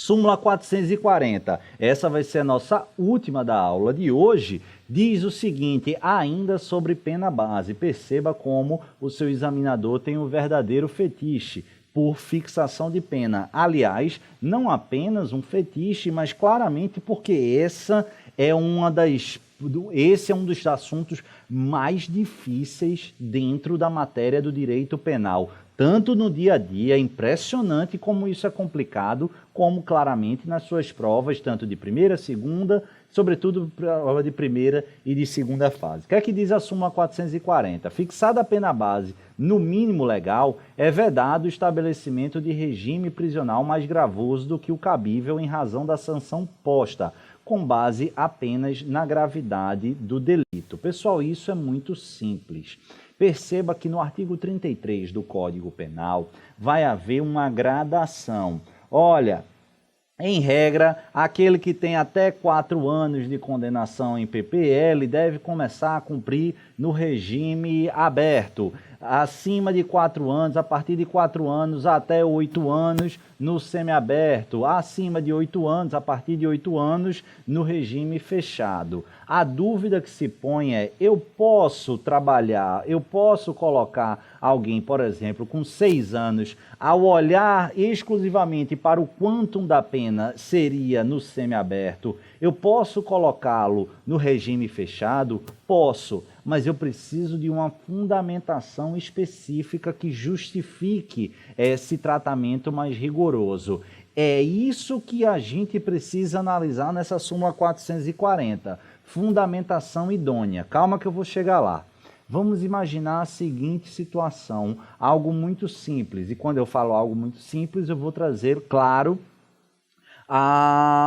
Súmula 440, essa vai ser a nossa última da aula de hoje, diz o seguinte, ainda sobre pena base, perceba como o seu examinador tem um verdadeiro fetiche por fixação de pena. Aliás, não apenas um fetiche, mas claramente porque esse é um dos assuntos mais difíceis dentro da matéria do direito penal. Tanto no dia a dia, é impressionante como isso é complicado, como claramente nas suas provas, tanto de primeira, segunda, sobretudo prova de primeira e de segunda fase. O que é que diz a súmula 440? Fixada a pena base no mínimo legal, é vedado o estabelecimento de regime prisional mais gravoso do que o cabível em razão da sanção posta, com base apenas na gravidade do delito. Pessoal, isso é muito simples. Perceba que no artigo 33 do Código Penal vai haver uma gradação. Olha, em regra, aquele que tem até 4 anos de condenação em PPL deve começar a cumprir no regime aberto. Acima de 4 anos, a partir de 4 anos até 8 anos no semiaberto, acima de 8 anos, a partir de 8 anos no regime fechado. A dúvida que se põe é, eu posso trabalhar, eu posso colocar alguém, por exemplo, com 6 anos, ao olhar exclusivamente para o quantum da pena seria no semiaberto, eu posso colocá-lo no regime fechado? Posso, mas eu preciso de uma fundamentação específica que justifique esse tratamento mais rigoroso. É isso que a gente precisa analisar nessa súmula 440. Fundamentação idônea. Calma que eu vou chegar lá. Vamos imaginar a seguinte situação, algo muito simples. E quando eu falo algo muito simples, eu vou trazer, claro,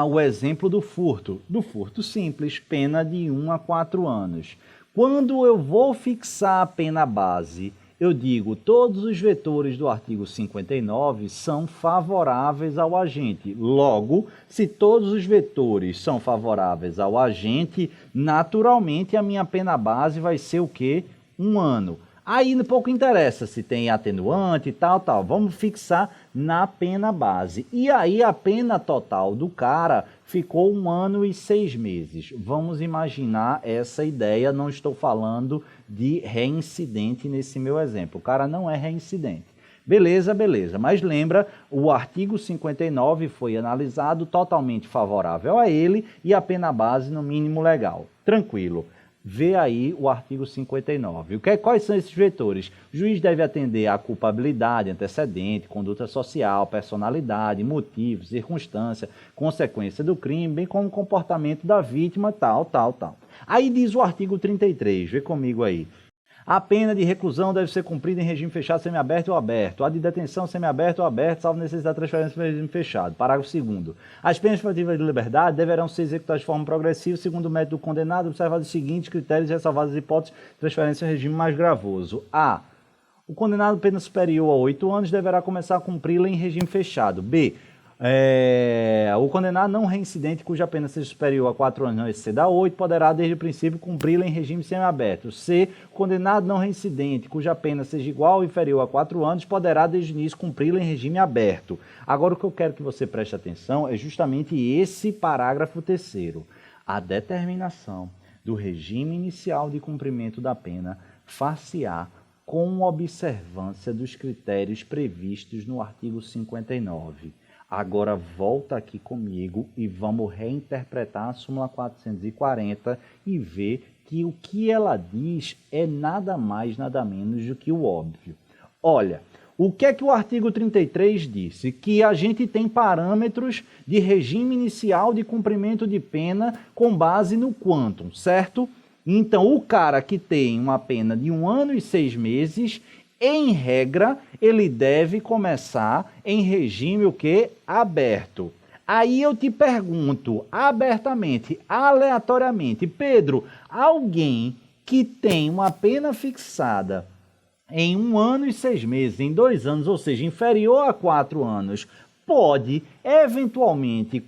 o exemplo do furto. Do furto simples, pena de 1 a 4 anos. Quando eu vou fixar a pena base, eu digo, todos os vetores do artigo 59 são favoráveis ao agente. Logo, se todos os vetores são favoráveis ao agente, naturalmente a minha pena base vai ser o quê? 1 ano. Aí pouco interessa se tem atenuante e tal. Vamos fixar na pena base. E aí a pena total do cara ficou 1 ano e 6 meses. Vamos imaginar essa ideia, não estou falando de reincidente nesse meu exemplo. O cara não é reincidente. Beleza, mas lembra, o artigo 59 foi analisado totalmente favorável a ele e a pena base no mínimo legal. Tranquilo. Vê aí o artigo 59. Quais são esses vetores? O juiz deve atender à culpabilidade, antecedente, conduta social, personalidade, motivo, circunstância, consequência do crime, bem como comportamento da vítima, tal. Aí diz o artigo 33, vê comigo aí. A pena de reclusão deve ser cumprida em regime fechado, semiaberto ou aberto. A de detenção, semiaberto ou aberto, salvo necessidade de transferência para regime fechado. Parágrafo 2º. As penas privativas de liberdade deverão ser executadas de forma progressiva, segundo o método do condenado, observados os seguintes critérios e ressalvadas as hipóteses de transferência em regime mais gravoso. A. O condenado pena superior a 8 anos deverá começar a cumpri-la em regime fechado. B. O condenado não reincidente cuja pena seja superior a 4 anos não exceda a 8 poderá desde o princípio cumpri-la em regime semiaberto. C. Condenado não reincidente cuja pena seja igual ou inferior a 4 anos poderá desde o início cumpri-la em regime aberto. Agora o que eu quero que você preste atenção é justamente esse parágrafo 3º. A determinação do regime inicial de cumprimento da pena far-se-á com observância dos critérios previstos no artigo 59. Agora volta aqui comigo e vamos reinterpretar a súmula 440 e ver que o que ela diz é nada mais, nada menos do que o óbvio. Olha, o que é que o artigo 33 disse? Que a gente tem parâmetros de regime inicial de cumprimento de pena com base no quantum, certo? Então, o cara que tem uma pena de 1 ano e 6 meses, em regra, ele deve começar em regime o quê? Aberto. Aí eu te pergunto, abertamente, aleatoriamente, Pedro, alguém que tem uma pena fixada em 1 ano e 6 meses, em 2 anos, ou seja, inferior a 4 anos, pode, eventualmente,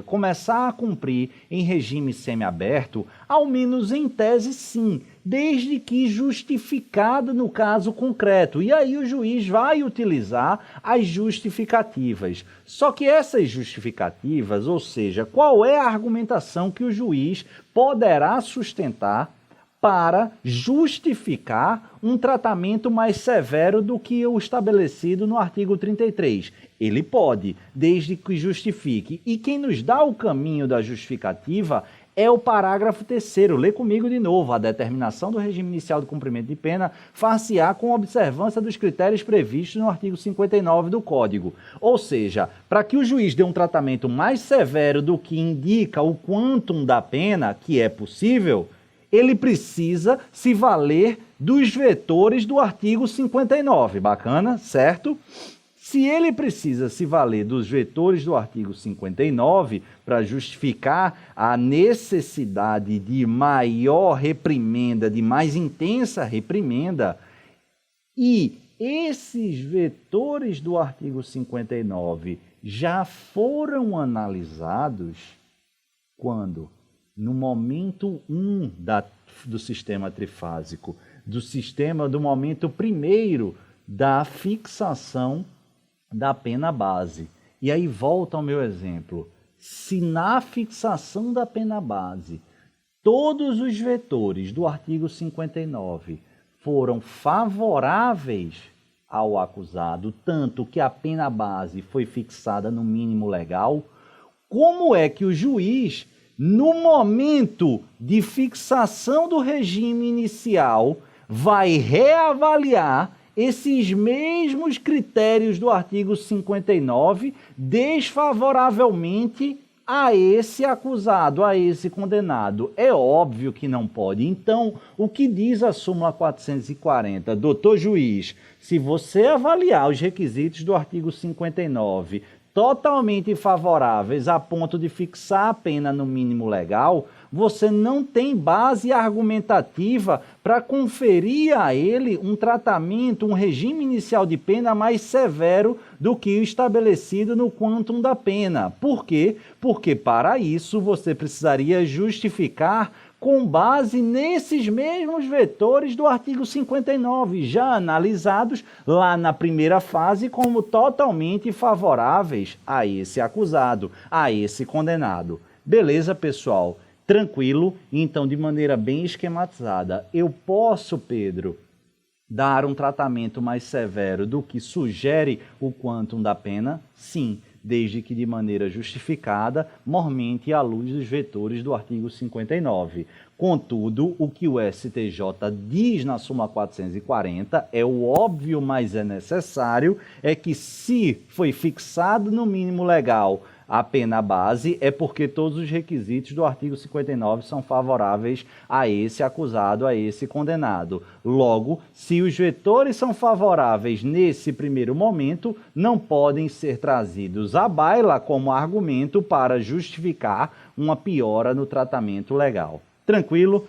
começar a cumprir em regime semiaberto, ao menos em tese sim, desde que justificado no caso concreto. E aí o juiz vai utilizar as justificativas. Só que essas justificativas, ou seja, qual é a argumentação que o juiz poderá sustentar para justificar um tratamento mais severo do que o estabelecido no artigo 33. Ele pode, desde que justifique. E quem nos dá o caminho da justificativa é o parágrafo 3º. Lê comigo de novo. A determinação do regime inicial de cumprimento de pena far-se-á com observância dos critérios previstos no artigo 59 do Código. Ou seja, para que o juiz dê um tratamento mais severo do que indica o quantum da pena, que é possível, ele precisa se valer dos vetores do artigo 59. Bacana, certo? Se ele precisa se valer dos vetores do artigo 59 para justificar a necessidade de maior reprimenda, de mais intensa reprimenda, e esses vetores do artigo 59 já foram analisados quando? No momento 1 do sistema trifásico, do momento primeiro da fixação da pena base. E aí volta ao meu exemplo. Se na fixação da pena base todos os vetores do artigo 59 foram favoráveis ao acusado, tanto que a pena base foi fixada no mínimo legal, como é que o juiz, no momento de fixação do regime inicial, vai reavaliar esses mesmos critérios do artigo 59 desfavoravelmente a esse acusado, a esse condenado? É óbvio que não pode. Então, o que diz a súmula 440? Doutor juiz, se você avaliar os requisitos do artigo 59 totalmente favoráveis a ponto de fixar a pena no mínimo legal, você não tem base argumentativa para conferir a ele um tratamento, um regime inicial de pena mais severo do que o estabelecido no quantum da pena. Por quê? Porque para isso você precisaria justificar com base nesses mesmos vetores do artigo 59, já analisados lá na primeira fase como totalmente favoráveis a esse acusado, a esse condenado. Beleza, pessoal? Tranquilo? Então, de maneira bem esquematizada, eu posso, Pedro, dar um tratamento mais severo do que sugere o quantum da pena? Sim, desde que de maneira justificada, mormente à luz dos vetores do artigo 59. Contudo, o que o STJ diz na súmula 440 é o óbvio, mas é necessário, é que se foi fixado no mínimo legal a pena base, é porque todos os requisitos do artigo 59 são favoráveis a esse acusado, a esse condenado. Logo, se os vetores são favoráveis nesse primeiro momento, não podem ser trazidos à baila como argumento para justificar uma piora no tratamento legal. Tranquilo?